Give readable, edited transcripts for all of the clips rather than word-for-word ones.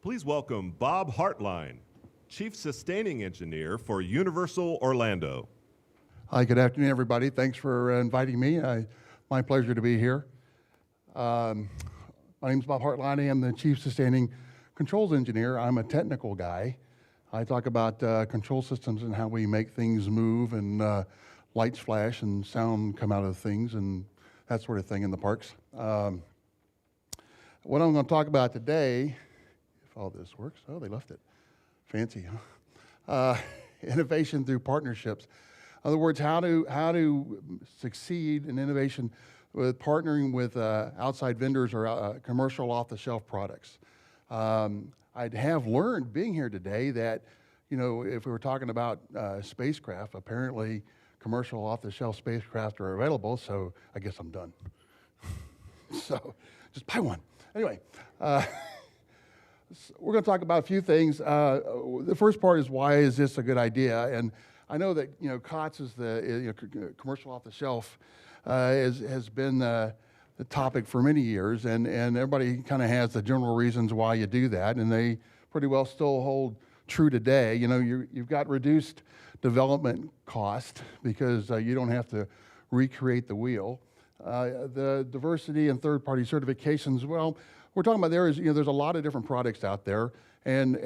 Please welcome Bob Hartline, Chief Sustaining Engineer for Universal Orlando. Hi, good afternoon, everybody. Thanks for inviting me. My pleasure to be here. My name is Bob Hartline. I am the Chief Sustaining Controls Engineer. I'm a technical guy. I talk about control systems and how we make things move and lights flash and sound come out of things and that sort of thing in the parks. What I'm going to talk about today, if all this works, oh, they left it. Fancy, huh? Innovation through partnerships. In other words, how to succeed in innovation with partnering with outside vendors or commercial off-the-shelf products. I have learned being here today that, you know, if we were talking about spacecraft, apparently commercial off-the-shelf spacecraft are available, so I guess I'm done. So just buy one. Anyway, we're going to talk about a few things. The first part is, why is this a good idea? And I know that, you know, COTS is the commercial off-the-shelf has been the topic for many years, and everybody kind of has the general reasons why you do that, and they pretty well still hold true today. You know, you've got reduced development cost because you don't have to recreate the wheel. The diversity and third-party certifications, well, we're talking about there's a lot of different products out there, and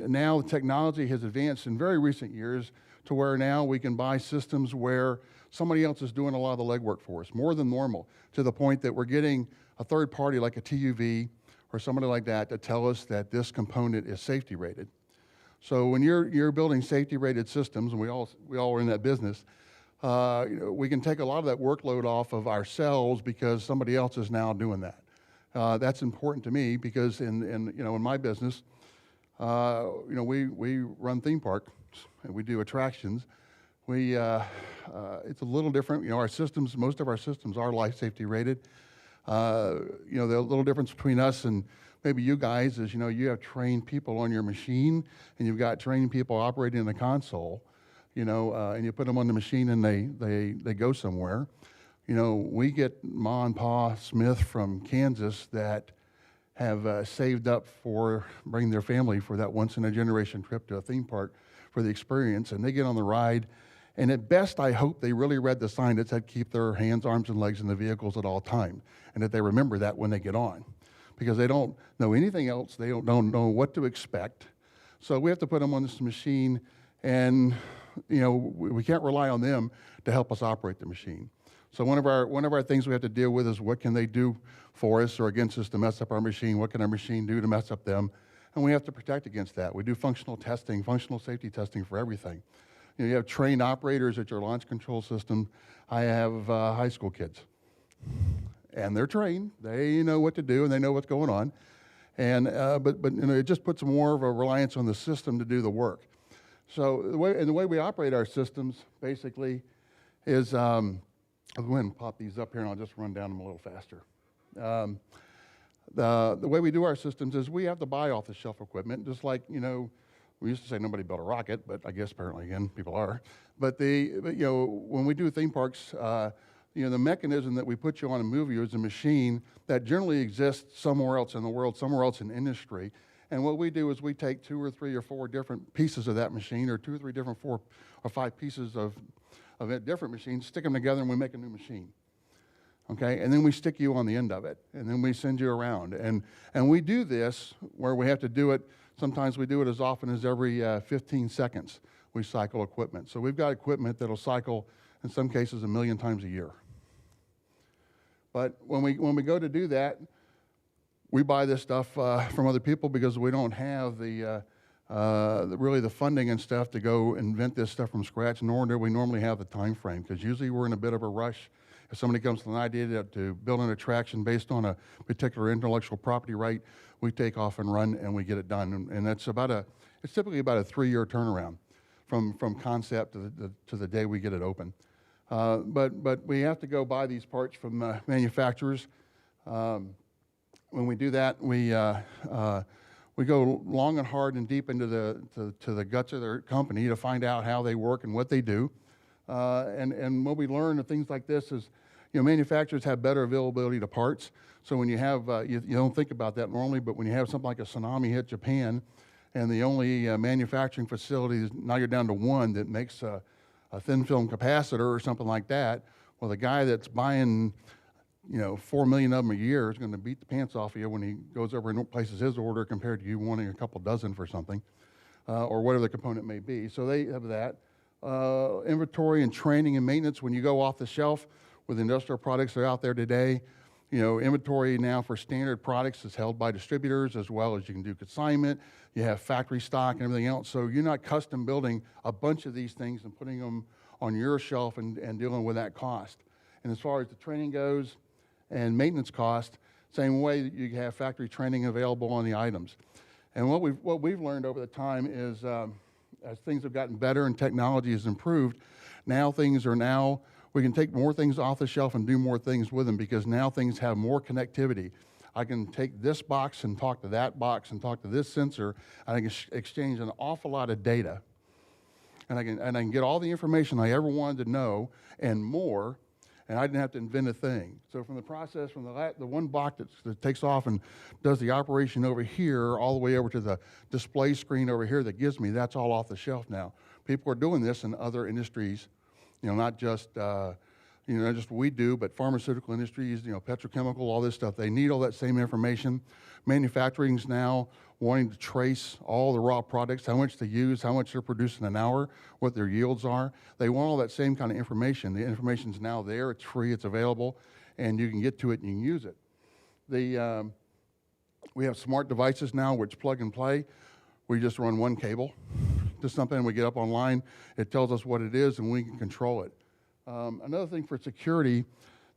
now technology has advanced in very recent years to where now we can buy systems where somebody else is doing a lot of the legwork for us, more than normal, to the point that we're getting a third party like a TUV or somebody like that to tell us that this component is safety rated. So when you're building safety rated systems, and we all are in that business, we can take a lot of that workload off of ourselves because somebody else is now doing that. That's important to me because in my business, we run theme parks and we do attractions. It's a little different. You know, our systems, most of our systems are life safety rated. The little difference between us and maybe you guys is, you have trained people on your machine and you've got trained people operating the console, and you put them on the machine and they go somewhere. We get Ma and Pa Smith from Kansas that have saved up for bringing their family for that once-in-a-generation trip to a theme park for the experience, and they get on the ride, and at best, I hope they really read the sign that said keep their hands, arms, and legs in the vehicles at all time, and that they remember that when they get on, because they don't know anything else, they don't know what to expect, so we have to put them on this machine, and we can't rely on them to help us operate the machine. So one of our things we have to deal with is what can they do for us or against us to mess up our machine? What can our machine do to mess up them? And we have to protect against that. We do functional testing, functional safety testing for everything. You have trained operators at your launch control system. I have high school kids, and they're trained. They know what to do and they know what's going on. And but it just puts more of a reliance on the system to do the work. So the way we operate our systems basically is. I'll go ahead and pop these up here, and I'll just run down them a little faster. The way we do our systems is we have to buy off-the-shelf equipment, just like, we used to say nobody built a rocket, but I guess apparently, again, people are. But when we do theme parks, the mechanism that we put you on and move you is a machine that generally exists somewhere else in the world, somewhere else in industry. And what we do is we take 2 or 3 or 4 different pieces of that machine, or 2 or 3 different 4 or 5 pieces of different machines, stick them together, and we make a new machine. Okay, and then we stick you on the end of it, and then we send you around. And we do this where we have to do it, sometimes we do it as often as every 15 seconds we cycle equipment. So we've got equipment that'll cycle, in some cases, 1 million times a year. But when we go to do that, we buy this stuff from other people because we don't have really the funding and stuff to go invent this stuff from scratch, nor do we normally have the time frame, because usually we're in a bit of a rush. If somebody comes with an idea to build an attraction based on a particular intellectual property right, we take off and run and we get it done. And it's typically about a 3-year turnaround from concept to the day we get it open. But we have to go buy these parts from manufacturers. When we do that, we go long and hard and deep into the guts of their company to find out how they work and what they do. And what we learn of things like this is, manufacturers have better availability to parts. So when you have, you don't think about that normally, but when you have something like a tsunami hit Japan, and the only manufacturing facility, now you're down to one that makes a thin film capacitor or something like that, well, the guy that's buying 4 million of them a year is going to beat the pants off of you when he goes over and places his order compared to you wanting a couple dozen for something, or whatever the component may be. So they have that. Inventory and training and maintenance. When you go off the shelf with industrial products that are out there today, inventory now for standard products is held by distributors, as well as you can do consignment. You have factory stock and everything else. So you're not custom building a bunch of these things and putting them on your shelf and dealing with that cost. And as far as the training goes and maintenance cost, same way that you have factory training available on the items. And what we've learned over the time is as things have gotten better and technology has improved, we can take more things off the shelf and do more things with them, because now things have more connectivity. I can take this box and talk to that box and talk to this sensor, and I can exchange an awful lot of data. And I can get all the information I ever wanted to know and more, and I didn't have to invent a thing. So from the process, from the one box that takes off and does the operation over here, all the way over to the display screen over here that gives me, that's all off the shelf now. People are doing this in other industries, not just not just what we do, but pharmaceutical industries, petrochemical, all this stuff. They need all that same information. Manufacturing's now wanting to trace all the raw products, how much they use, how much they're producing an hour, what their yields are. They want all that same kind of information. The information's now there, it's free, it's available, and you can get to it and you can use it. We have smart devices now which plug and play. We just run one cable to something, we get up online, it tells us what it is, and we can control it. Another thing for security,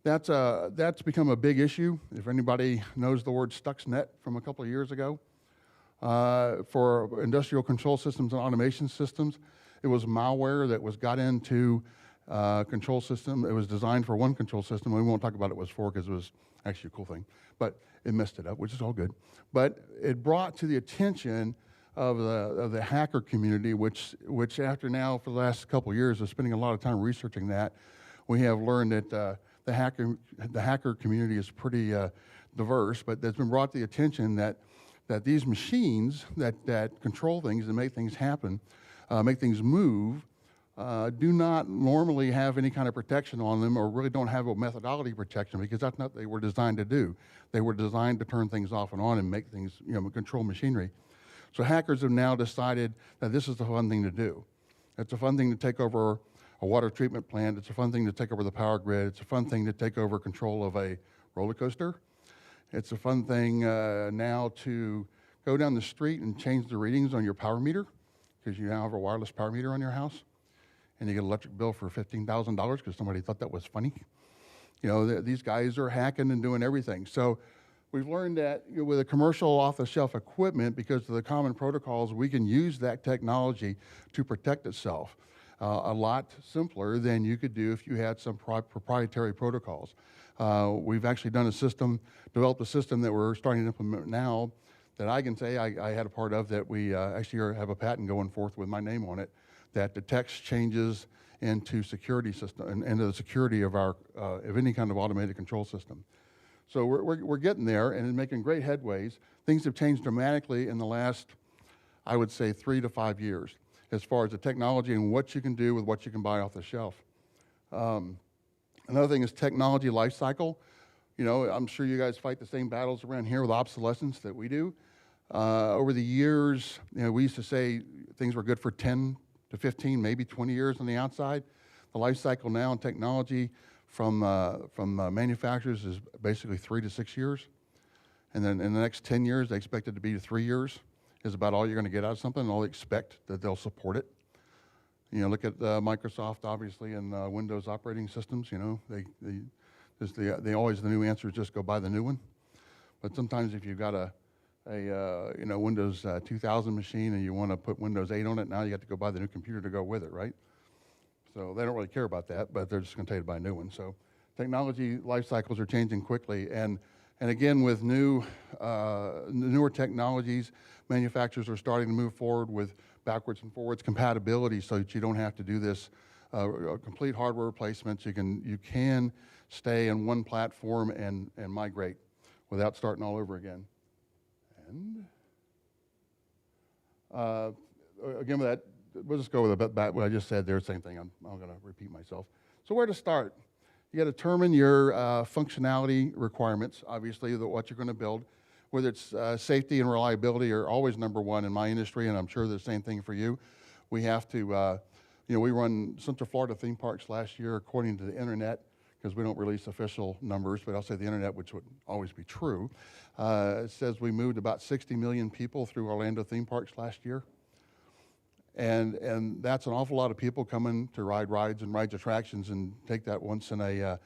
that's become a big issue. If anybody knows the word Stuxnet from a couple of years ago, for industrial control systems and automation systems, it was malware that got into control system. It was designed for one control system. We won't talk about what it was for, because it was actually a cool thing, but it messed it up, which is all good. But it brought to the attention of the hacker community, which after now, for the last couple of years of spending a lot of time researching that, we have learned that the hacker community is pretty diverse, but there's been brought to the attention that these machines that control things and make things happen, make things move, do not normally have any kind of protection on them, or really don't have a methodology protection, because that's not what they were designed to do. They were designed to turn things off and on and make things, control machinery. So hackers have now decided that this is the fun thing to do. It's a fun thing to take over a water treatment plant. It's a fun thing to take over the power grid. It's a fun thing to take over control of a roller coaster. It's a fun thing now to go down the street and change the readings on your power meter, because you now have a wireless power meter on your house, and you get an electric bill for $15,000 because somebody thought that was funny. These guys are hacking and doing everything. So we've learned that with a commercial off-the-shelf equipment, because of the common protocols, we can use that technology to protect itself a lot simpler than you could do if you had some proprietary protocols. We've actually developed a system that we're starting to implement now that I can say I had a part of, that we actually have a patent going forth with my name on it, that detects changes into security system and into the security of of any kind of automated control system. So we're getting there and making great headways. Things have changed dramatically in the last, I would say, 3 to 5 years, as far as the technology and what you can do with what you can buy off the shelf. Another thing is technology life cycle. I'm sure you guys fight the same battles around here with obsolescence that we do. Over the years, we used to say things were good for 10 to 15, maybe 20 years on the outside. The life cycle now in technology from manufacturers is basically 3 to 6 years. And then in the next 10 years, they expect it to be 3 years, is about all you're going to get out of something, and all they expect that they'll support it. Look at Microsoft, obviously, and Windows operating systems. They always, the new answer is just go buy the new one. But sometimes if you've got a Windows 2000 machine and you want to put Windows 8 on it, now you got to go buy the new computer to go with it, right? So they don't really care about that, but they're just going to tell you to buy a new one. So technology life cycles are changing quickly, and again, with newer technologies, manufacturers are starting to move forward with backwards and forwards compatibility, so that you don't have to do this complete hardware replacements. You can stay in one platform and migrate without starting all over again. And again, with that, we'll just go with what I just said there. Same thing. I'm going to repeat myself. So where to start? You got to determine your functionality requirements. Obviously, what you're going to build, whether it's safety and reliability, are always number one in my industry, and I'm sure the same thing for you. We have to, we run Central Florida theme parks last year according to the internet, because we don't release official numbers, but I'll say the internet, which would always be true. It says we moved about 60 million people through Orlando theme parks last year. And that's an awful lot of people coming to ride rides and ride attractions and take that once in a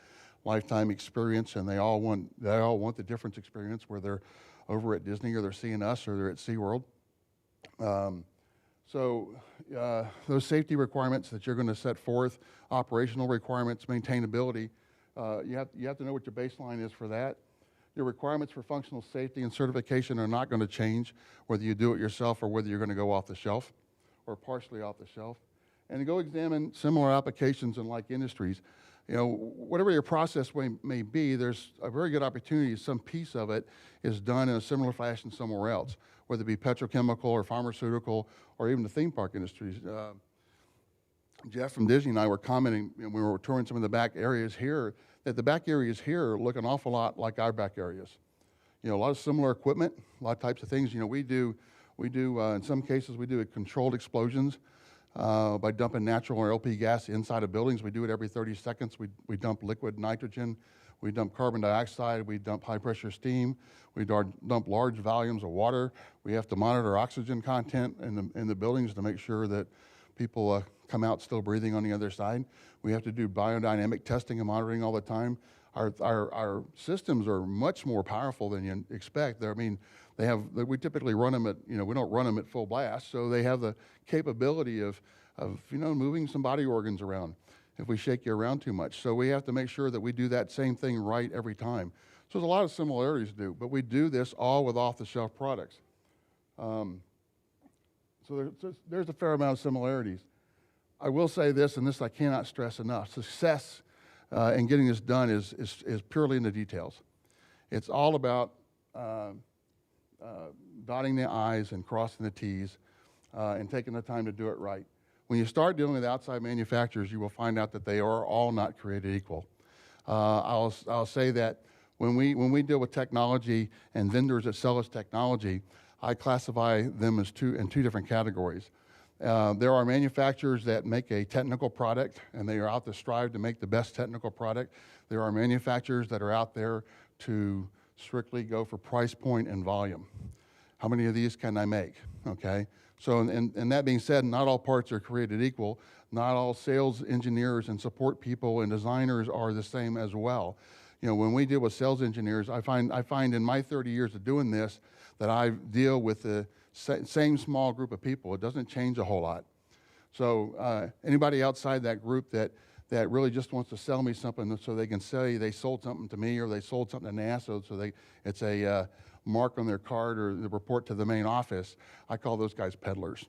lifetime experience, and they all want the difference experience, where they're over at Disney or they're seeing us or they're at SeaWorld. Those safety requirements that you're going to set forth, operational requirements, maintainability, you have to know what your baseline is for that. Your requirements for functional safety and certification are not going to change whether you do it yourself or whether you're going to go off the shelf or partially off the shelf. And to go examine similar applications in like industries. Whatever your process may be, there's a very good opportunity some piece of it is done in a similar fashion somewhere else, whether it be petrochemical or pharmaceutical or even the theme park industries. Jeff from Disney and I were commenting when we were touring some of the back areas here, that the back areas here look an awful lot like our back areas. A lot of similar equipment, a lot of types of things. We do in some cases, we do controlled explosions by dumping natural or LP gas inside of buildings. We do it every 30 seconds. We dump liquid nitrogen, we dump carbon dioxide, we dump high pressure steam, we dump large volumes of water. We have to monitor oxygen content in the buildings to make sure that people come out still breathing on the other side. We have to do biodynamic testing and monitoring all the time. Our systems are much more powerful than you expect. We typically run them at, we don't run them at full blast, so they have the capability of moving some body organs around if we shake you around too much. So we have to make sure that we do that same thing right every time. So there's a lot of similarities to do, but we do this all with off-the-shelf products. So there's a fair amount of similarities. I will say this, and this I cannot stress enough: success in getting this done is purely in the details. It's all about dotting the I's and crossing the T's and taking the time to do it right. When you start dealing with outside manufacturers, you will find out that they are all not created equal. I'll say that when we deal with technology and vendors that sell us technology, I classify them as in two different categories. There are manufacturers that make a technical product, and they are out to strive to make the best technical product. There are manufacturers that are out there to strictly go for price point and volume. How many of these can I make? Okay. So, and that being said, not all parts are created equal. Not all sales engineers and support people and designers are the same as well. When we deal with sales engineers, I find in my 30 years of doing this that I deal with the same small group of people. It doesn't change a whole lot. So anybody outside that group that really just wants to sell me something so they can say they sold something to me or they sold something to NASA, so it's a mark on their card or the report to the main office, I call those guys peddlers.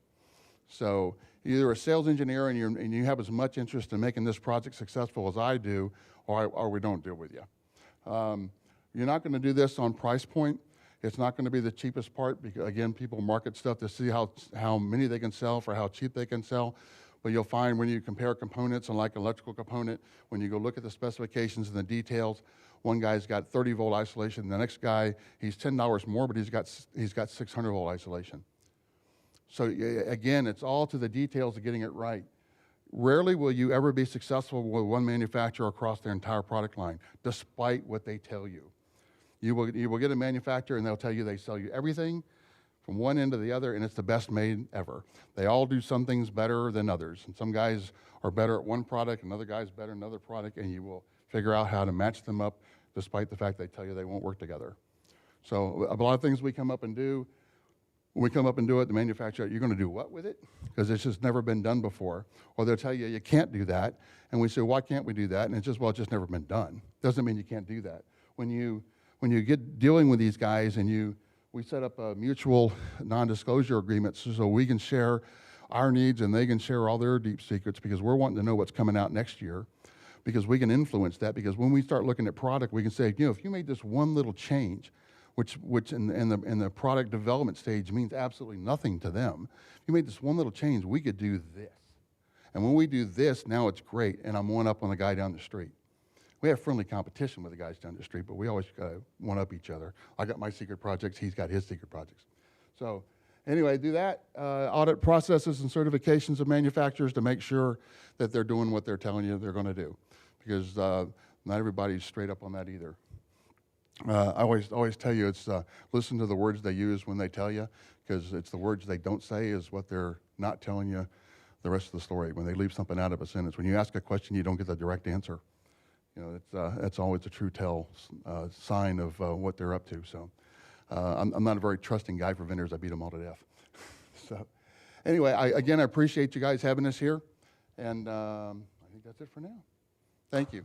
So either a sales engineer and you have as much interest in making this project successful as I do, or we don't deal with you. You're not going to do this on price point. It's not going to be the cheapest part because, again, people market stuff to see how many they can sell for how cheap they can sell. But you'll find when you compare components, and like electrical component, when you go look at the specifications and the details, one guy's got 30-volt isolation. The next guy, he's $10 more, but he's got 600-volt isolation. So again, it's all to the details of getting it right. Rarely will you ever be successful with one manufacturer across their entire product line, despite what they tell you. You will get a manufacturer and they'll tell you they sell you everything from one end to the other, and it's the best made ever. They all do some things better than others, and some guys are better at one product, another guy's better at another product, and you will figure out how to match them up despite the fact they tell you they won't work together. So a lot of things we come up and do, when we come up and do it, the manufacturer, you're going to do what with it? Because it's just never been done before. Or they'll tell you, you can't do that. And we say, why can't we do that? And it's just, well, it's just never been done. Doesn't mean you can't do that. When you get dealing with these guys and we set up a mutual non-disclosure agreement so we can share our needs and they can share all their deep secrets, because we're wanting to know what's coming out next year, because we can influence that. Because when we start looking at product, we can say, you know, if you made this one little change, which in the product development stage means absolutely nothing to them. If you made this one little change, we could do this. And when we do this, now it's great, and I'm one up on the guy down the street. We have friendly competition with the guys down the street, but we always one up each other. I got my secret projects, he's got his secret projects. So anyway, do that. Audit processes and certifications of manufacturers to make sure that they're doing what they're telling you they're going to do, because not everybody's straight up on that either. I always tell you, it's listen to the words they use when they tell you, because it's the words they don't say is what they're not telling you the rest of the story. When they leave something out of a sentence, when you ask a question, you don't get the direct answer. You know, that's always a true sign of what they're up to. So I'm not a very trusting guy for vendors. I beat them all to death. So anyway, I appreciate you guys having us here, and I think that's it for now. Thank you.